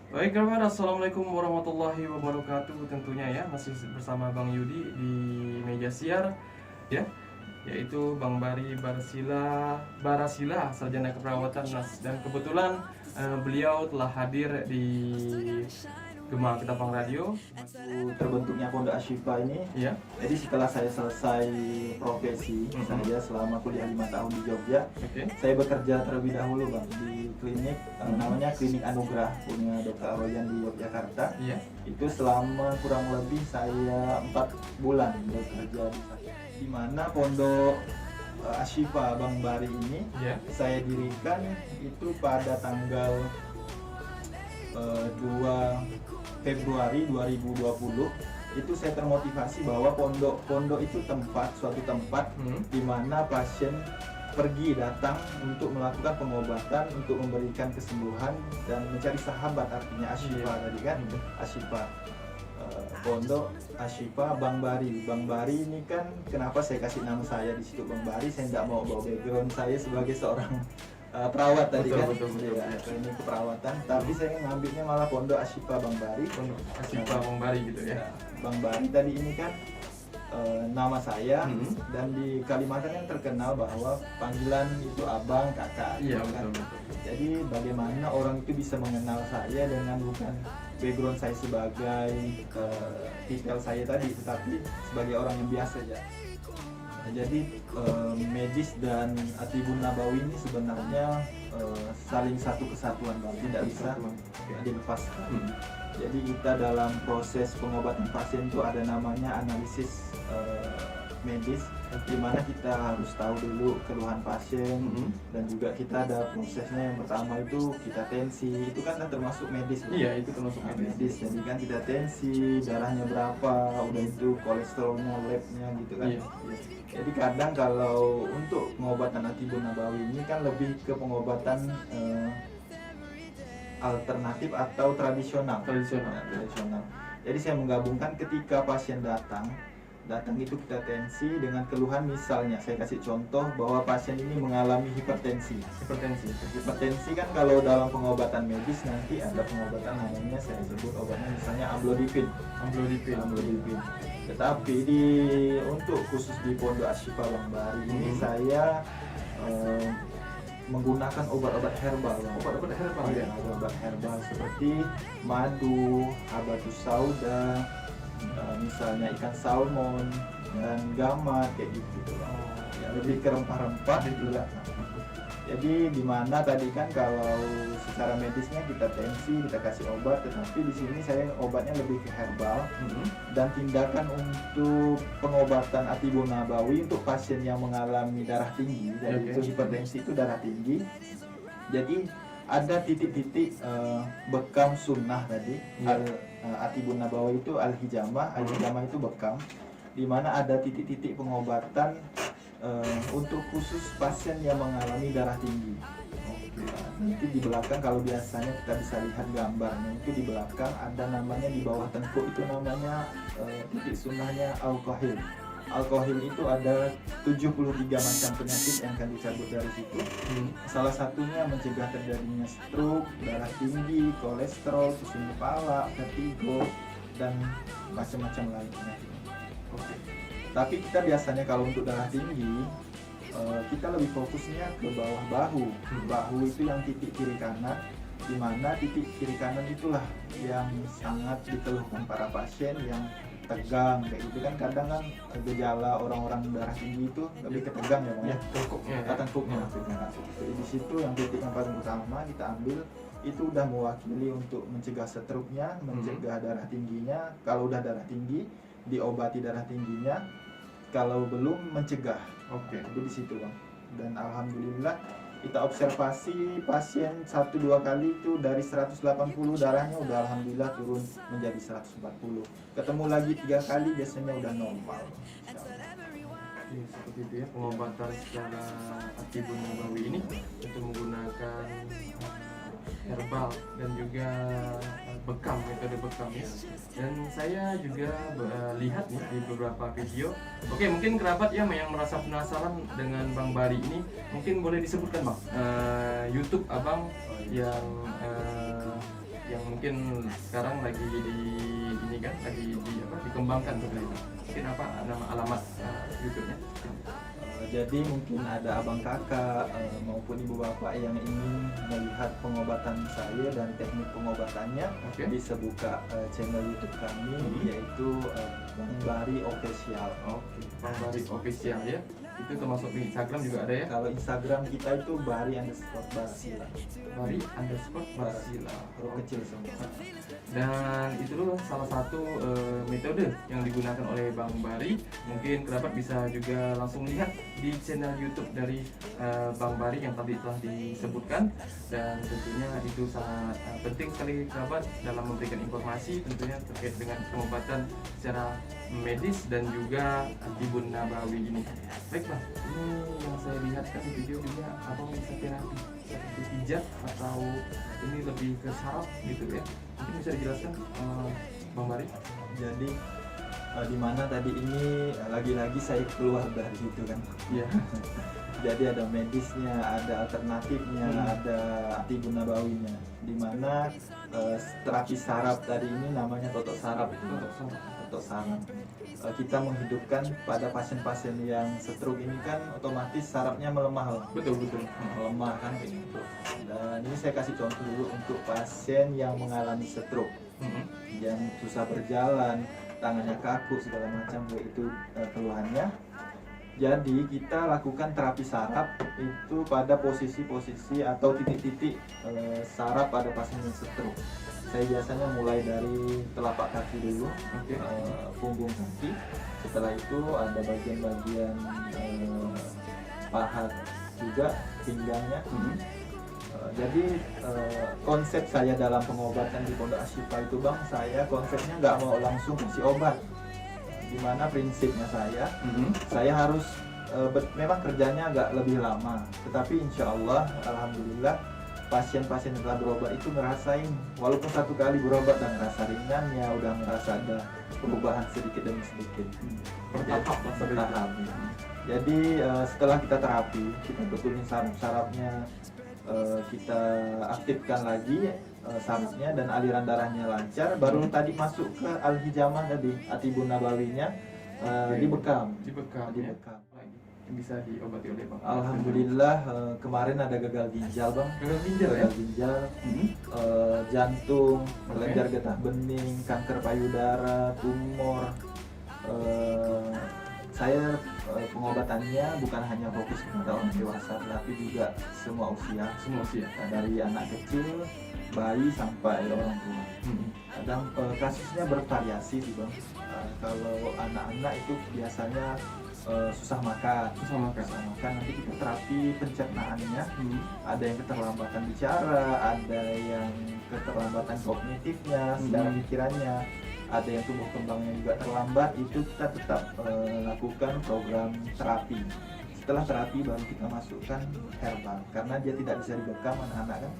Baik kawan, assalamualaikum warahmatullahi wabarakatuh. Tentunya ya masih bersama Bang Yudi di meja siar ya, yaitu Bang Bari Barasila, sarjana keperawatan Nas, dan kebetulan beliau telah hadir di Gema Ketapang Radio. Terbentuknya Pondok Ashifa ini, Ya, jadi setelah saya selesai profesi, saya selama kuliah 5 tahun di Jogja, oke. saya bekerja terlebih dahulu Bang di klinik, namanya Klinik Anugrah, punya Dr. Royan di Yogyakarta. Iya, Itu selama kurang lebih saya 4 bulan bekerja di sana. Di mana Pondok Ashifa Bang Bari ini iya. saya dirikan itu pada tanggal 2 Februari 2020. Itu saya termotivasi bahwa pondok itu suatu tempat di mana pasien pergi datang untuk melakukan pengobatan, untuk memberikan kesembuhan dan mencari sahabat, artinya Ashifa tadi kan. Ashifa, Pondok Ashifa Bang Bari. Bang Bari ini kan kenapa saya kasih nama saya di situ Bang Bari? Saya tidak mau bawa background saya sebagai seorang perawat tadi kan. Betul. Ya, ini keperawatan, tapi saya ngambilnya malah Pondok Ashifa Bang Bari. Ashifa Bang Bari gitu ya. Bang Bari tadi ini kan nama saya, dan di Kalimantan yang terkenal bahwa panggilan itu abang, kakak. Iya, gitu kan. betul. Jadi bagaimana orang itu bisa mengenal saya dengan bukan background saya sebagai titel saya tadi, tetapi sebagai orang yang biasa ya. Nah, jadi medis dan Atibun Nabawi ini sebenarnya saling satu kesatuan Bang, tidak bisa dilepaskan. Jadi kita dalam proses pengobatan pasien itu ada namanya analisis medis, di mana kita harus tahu dulu keluhan pasien, dan juga kita ada prosesnya. Yang pertama itu kita tensi, itu kan termasuk medis. Iya, itu termasuk medis. Jadi kan kita tensi, darahnya berapa, udah itu kolesterolnya, labnya gitu kan. Iya. Jadi kadang kalau untuk pengobatan Atibun Nabawi ini kan lebih ke pengobatan alternatif atau tradisional. Jadi saya menggabungkan ketika pasien datang itu kita tensi dengan keluhan, misalnya saya kasih contoh bahwa pasien ini mengalami hipertensi kan kalau dalam pengobatan medis nanti ada pengobatan namanya, saya sebut obatnya misalnya amlodipin. Tetapi untuk khusus di Pondok Ashifa Bang Bari ini saya menggunakan obat-obat herbal. Obat herbal seperti madu, habatus sauda, misalnya ikan salmon dan gamat kayak gitu. Ya, lebih ke rempah-rempah gitu lah. Jadi di mana tadi kan kalau secara medisnya kita tensi, kita kasih obat, tetapi di sini saya obatnya lebih ke herbal. Dan tindakan untuk pengobatan Atibun Nabawi untuk pasien yang mengalami darah tinggi, jadi itu hipertensi, itu darah tinggi. Jadi ada titik-titik bekam sunnah tadi. Atibun Nabawi itu al-hijamah itu bekam, di mana ada titik-titik pengobatan untuk khusus pasien yang mengalami darah tinggi. Nanti di belakang kalau biasanya kita bisa lihat gambarnya, itu di belakang ada namanya, di bawah tengkuk itu namanya titik sunnahnya alkohil. Alkohil itu ada 73 macam penyakit yang akan dicabut dari situ. Salah satunya mencegah terjadinya stroke, darah tinggi, kolesterol, pusing kepala, vertigo, dan macam-macam lainnya. Tapi kita biasanya kalau untuk darah tinggi, kita lebih fokusnya ke bawah bahu. Bahu itu yang titik kiri kanan, di mana titik kiri kanan itulah yang sangat dikeluhkan para pasien yang tegang kayak gitu kan. Kadang kan gejala orang-orang darah tinggi itu lebih ketegang ya Bang ya. Tengkuknya. Jadi di situ yang titik yang paling utama kita ambil, itu udah mewakili untuk mencegah stroke-nya, mencegah darah tingginya. Kalau udah darah tinggi, diobati darah tingginya. Kalau belum, mencegah. Jadi di situ Bang. Dan alhamdulillah kita observasi pasien 1-2 kali itu dari 180 darahnya udah alhamdulillah turun menjadi 140. Ketemu lagi 3 kali biasanya udah normal. Seperti itu ya, pengobatan secara Atibun Nabawi ini untuk menggunakan herbal dan juga metode bekam ya. Dan saya juga lihat nih di beberapa video. Oke, mungkin kerabat ya yang merasa penasaran dengan Bang Bari ini, mungkin boleh disebutkan Bang YouTube Abang yang mungkin sekarang lagi ini kan lagi dikembangkan seperti itu. Mungkin apa nama alamat YouTube-nya? Jadi mungkin ada abang kakak maupun ibu bapak yang ingin melihat pengobatan saya dan teknik pengobatannya, Oke. bisa buka channel YouTube kami, yaitu Bang Bari Official. Oke, Bang Bari Official ya. Itu termasuk di Instagram juga ada ya? Kalau Instagram kita itu Bari_Barsila, Bari_Barsila. huruf kecil semua. Dan itu loh salah satu metode yang digunakan oleh Bang Bari. Mungkin kerabat bisa juga langsung lihat di channel YouTube dari Bang Bari yang tadi telah disebutkan. Dan tentunya itu sangat penting sekali kerabat dalam memberikan informasi tentunya terkait dengan pengobatan secara medis dan juga tibun nabawi ini. Baik Bang, ini yang saya lihat kan di video juga abang bisa terapi seperti pijat atau ini lebih ke saraf gitu ya. Mungkin bisa dijelaskan Bang Bari? Jadi di mana tadi ini lagi-lagi saya keluar dari itu kan. Iya. Jadi ada medisnya, ada alternatifnya, ada tibun nabawinya. Di mana terapi saraf tadi ini namanya totok saraf itu. Totok saraf. Kita menghidupkan pada pasien-pasien yang stroke ini kan otomatis sarafnya melemah lah. Betul. Melemah kan kayak gitu. Dan ini saya kasih contoh dulu untuk pasien yang mengalami stroke, yang susah berjalan, tangannya kaku segala macam itu keluhannya. Jadi kita lakukan terapi saraf itu pada posisi-posisi atau titik-titik saraf pada pasien yang stroke. Saya biasanya mulai dari telapak kaki dulu, punggung kaki. Setelah itu ada bagian-bagian paha juga, pinggangnya. Jadi konsep saya dalam pengobatan di Pondok Ashifa itu Bang, saya konsepnya nggak mau langsung kasih obat. Dimana prinsipnya saya harus memang kerjanya agak lebih lama, tetapi insya Allah, alhamdulillah pasien-pasien yang telah berobat itu ngerasain, walaupun satu kali berobat dan ngerasa ringannya, udah ngerasa ada perubahan sedikit demi sedikit. Bertahap. Jadi setelah kita terapi, kita betulin saraf-sarafnya, kita aktifkan lagi sarafnya dan aliran darahnya lancar, baru tadi masuk ke al-hijamah tadi, atibun nabawinya, dibekam. Bisa diobati oleh Bang. Alhamdulillah kemarin ada gagal ginjal Bang. Gagal ginjal ya? Gagal ginjal, jantung, kelenjar getah bening, kanker payudara, tumor. Saya pengobatannya bukan hanya fokus kepada orang dewasa, tapi juga semua usia. Dari anak kecil, bayi sampai orang tua. Kadang kasusnya bervariasi sih Bang. Kalau anak-anak itu biasanya susah makan, nanti kita terapi pencernaannya. Ada yang keterlambatan bicara, ada yang keterlambatan kognitifnya, secara pikirannya, ada yang tumbuh kembangnya juga terlambat. Itu kita tetap lakukan program terapi. Setelah terapi baru kita masukkan herbal, karena dia tidak bisa dibekam anak-anak kan.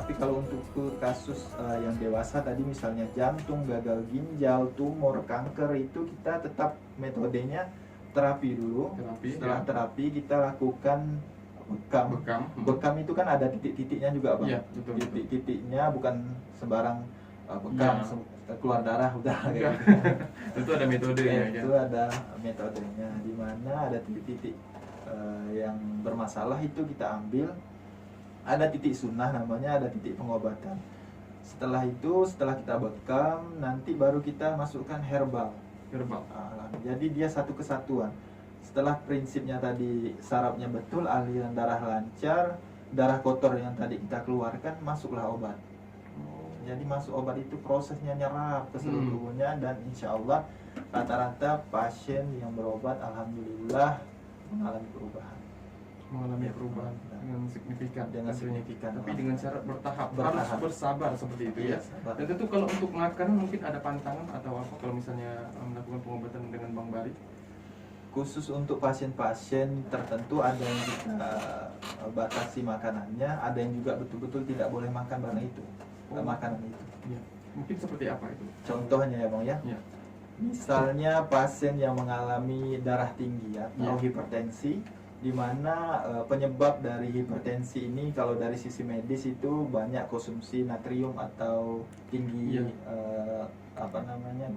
Tapi kalau untuk kasus yang dewasa tadi misalnya jantung, gagal ginjal, tumor, kanker, itu kita tetap metodenya terapi dulu. Setelah terapi kita lakukan bekam. Bekam itu kan ada titik-titiknya juga Bang. Iya, betul. Titik-titiknya bukan sembarang bekam keluar darah udah kayak gitu. Itu ada metodenya. Itu ada metodenya, di mana ada titik-titik yang bermasalah itu kita ambil. Ada titik sunnah namanya, ada titik pengobatan. Setelah itu, setelah kita bekam, nanti baru kita masukkan herbal. Jadi dia satu kesatuan. Setelah prinsipnya tadi sarafnya betul, aliran darah lancar, darah kotor yang tadi kita keluarkan, masuklah obat. Jadi masuk obat itu prosesnya nyerap ke seluruh tubuhnya, dan insya Allah rata-rata pasien yang berobat alhamdulillah mengalami perubahan dengan signifikan. Tapi dengan syarat bertahap. Harus bersabar seperti itu ya. Dan tentu kalau untuk makanan mungkin ada pantangan atau apa kalau misalnya melakukan pengobatan dengan Bang Bari? Khusus untuk pasien-pasien tertentu ada yang kita batasi makanannya, ada yang juga betul-betul tidak boleh makan barang itu, makanan itu. Ya. Mungkin seperti apa itu? Contohnya ya Bang ya. Misalnya pasien yang mengalami darah tinggi atau hipertensi, di mana penyebab dari hipertensi ini kalau dari sisi medis itu banyak konsumsi natrium atau tinggi Iya. apa namanya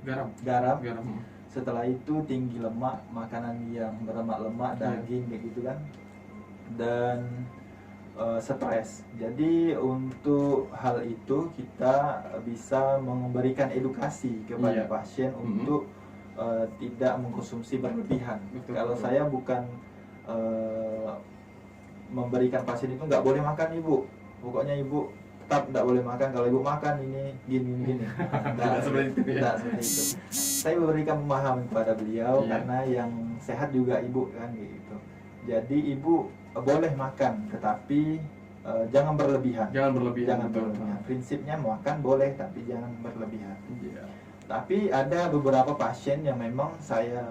Garam. garam. Garam. Setelah itu tinggi lemak, makanan yang berlemak-lemak, Iya. daging kayak gitu kan, dan stres. Jadi untuk hal itu kita bisa memberikan edukasi kepada Iya. pasien untuk tidak mengkonsumsi berlebihan. Betul, Kalau betul. saya bukan memberikan pasien itu nggak boleh makan ibu, pokoknya ibu tetap nggak boleh makan, kalau ibu makan ini gini. Tidak seperti itu ya. Tidak seperti itu. Saya memberikan pemahaman kepada beliau Iya. karena yang sehat juga ibu kan gitu. Jadi ibu boleh makan tetapi jangan berlebihan. Jangan berlebihan. Jangan betul. berlebihan. Prinsipnya makan boleh tapi jangan berlebihan. Iya. Tapi ada beberapa pasien yang memang saya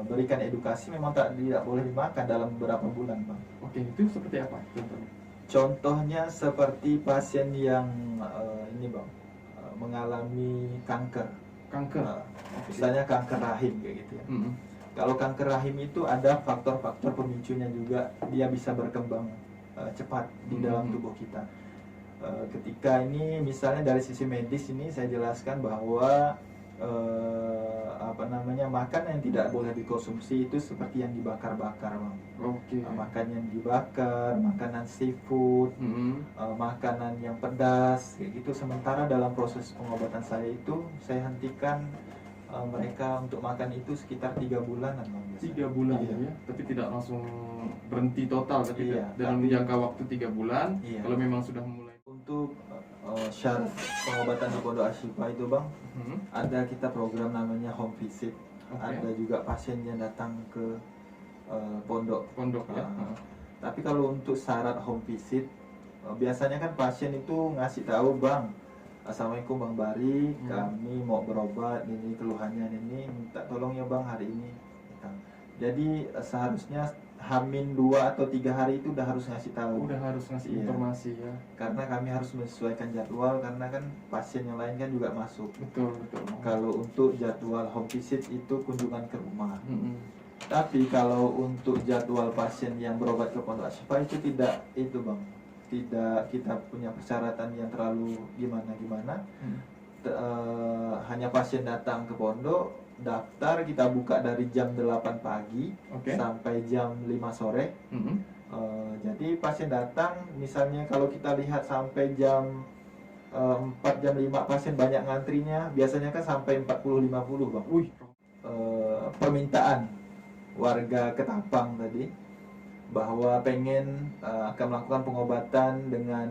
berikan edukasi memang tidak boleh dimakan dalam beberapa bulan, Bang. Oke, itu seperti apa contohnya? Contohnya seperti pasien yang ini, Bang, mengalami kanker. Kanker. Misalnya kanker rahim kayak gitu ya. Mm-mm. Kalau kanker rahim itu ada faktor-faktor pemicunya juga, dia bisa berkembang cepat di dalam tubuh kita. Ketika ini misalnya dari sisi medis ini saya jelaskan bahwa makanan yang tidak boleh dikonsumsi itu seperti yang dibakar-bakar, Bang. Oke. Makan yang dibakar, makanan seafood, Mm-mm. makanan yang pedas kayak gitu. Sementara dalam proses pengobatan saya itu saya hentikan mereka untuk makan itu sekitar 3 bulanan, Bang, biasanya. 3 bulan Iya. ya, tapi tidak langsung berhenti total, tapi Iya, dalam tapi- jangka waktu 3 bulan. Iya. Kalau memang sudah mulai. Untuk syarat pengobatan di Pondok Ashifa itu, Bang, Mm-mm. ada kita program namanya home visit. Oke. Ada juga pasien yang datang ke pondok. Pondok ya. Tapi kalau untuk syarat home visit, biasanya kan pasien itu ngasih tahu, Bang, Assalamualaikum Bang Bari, kami mau berobat, ini keluhannya ini, minta tolong ya Bang hari ini. Jadi seharusnya Hamin 2 atau 3 hari itu udah harus ngasih tahu. Udah harus ngasih Iya. informasi ya. Karena kami harus menyesuaikan jadwal, karena kan pasien yang lain kan juga masuk. Betul, betul. Kalau untuk jadwal home visit itu kunjungan ke rumah. Mm-mm. Tapi kalau untuk jadwal pasien yang berobat ke Pondok Ashifa itu tidak itu, Bang. Tidak kita punya persyaratan yang terlalu gimana-gimana. Hanya pasien datang ke pondok, daftar, kita buka dari jam 8 pagi Oke. sampai jam 5 sore. Mm-mm. Jadi pasien datang, misalnya kalau kita lihat sampai jam 4 jam 5 pasien banyak ngantrinya, biasanya kan sampai 40-50, Bang. Wih. Permintaan warga Ketapang tadi bahwa pengen akan melakukan pengobatan dengan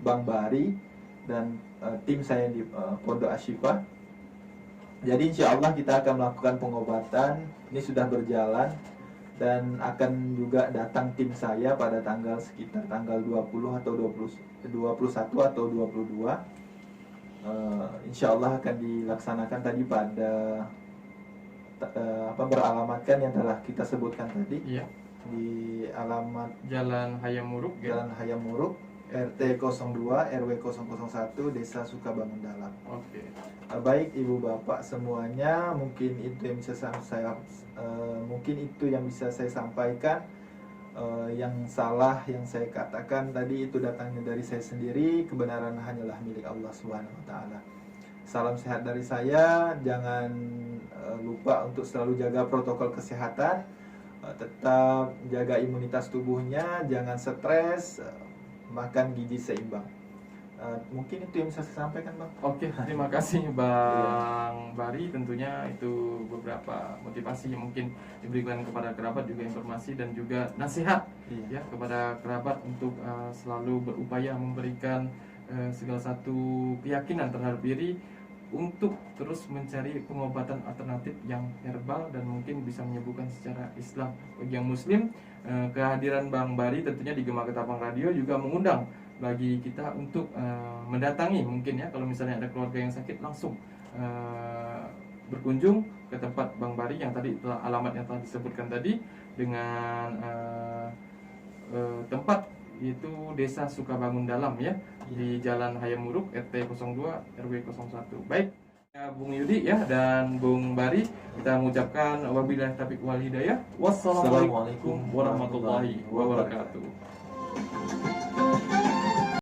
Bang Bari dan tim saya di Pondok Ashifa. Jadi insya Allah kita akan melakukan pengobatan. Ini sudah berjalan dan akan juga datang tim saya pada sekitar tanggal 20 atau 21 atau 22. Insya Allah akan dilaksanakan tadi pada beralamatkan yang telah kita sebutkan tadi. Iya. Di alamat Jalan Hayam Muruk ya. Jalan Hayam Muruk, RT 02 RW 001 Desa Sukabangun Dalam. Oke. Baik Ibu Bapak semuanya, mungkin itu yang bisa saya sampaikan. Yang salah yang saya katakan tadi itu datangnya dari saya sendiri, kebenaran hanyalah milik Allah Subhanahu wa taala. Salam sehat dari saya, jangan lupa untuk selalu jaga protokol kesehatan, tetap jaga imunitas tubuhnya, jangan stres, makan gizi seimbang. Mungkin itu yang bisa saya sampaikan, Bang. Oke, terima kasih Bang Bari. Tentunya itu beberapa motivasi yang mungkin diberikan kepada kerabat, juga informasi dan juga nasihat ya kepada kerabat untuk selalu berupaya memberikan segala satu keyakinan terhadap diri untuk terus mencari pengobatan alternatif yang herbal dan mungkin bisa menyembuhkan secara Islam. Bagi yang Muslim, kehadiran Bang Bari tentunya di Gema Ketapang Radio juga mengundang bagi kita untuk mendatangi, mungkin ya kalau misalnya ada keluarga yang sakit langsung berkunjung ke tempat Bang Bari yang tadi alamat yang telah disebutkan tadi dengan tempat yaitu Desa Sukabangun Dalam ya, di Jalan Hayam Muruk RT 02 RW 01. Baik. Ya, Bung Yudi ya dan Bung Bari, kita mengucapkan wabillahi taufiq wal hidayah. Wassalamualaikum warahmatullahi wabarakatuh.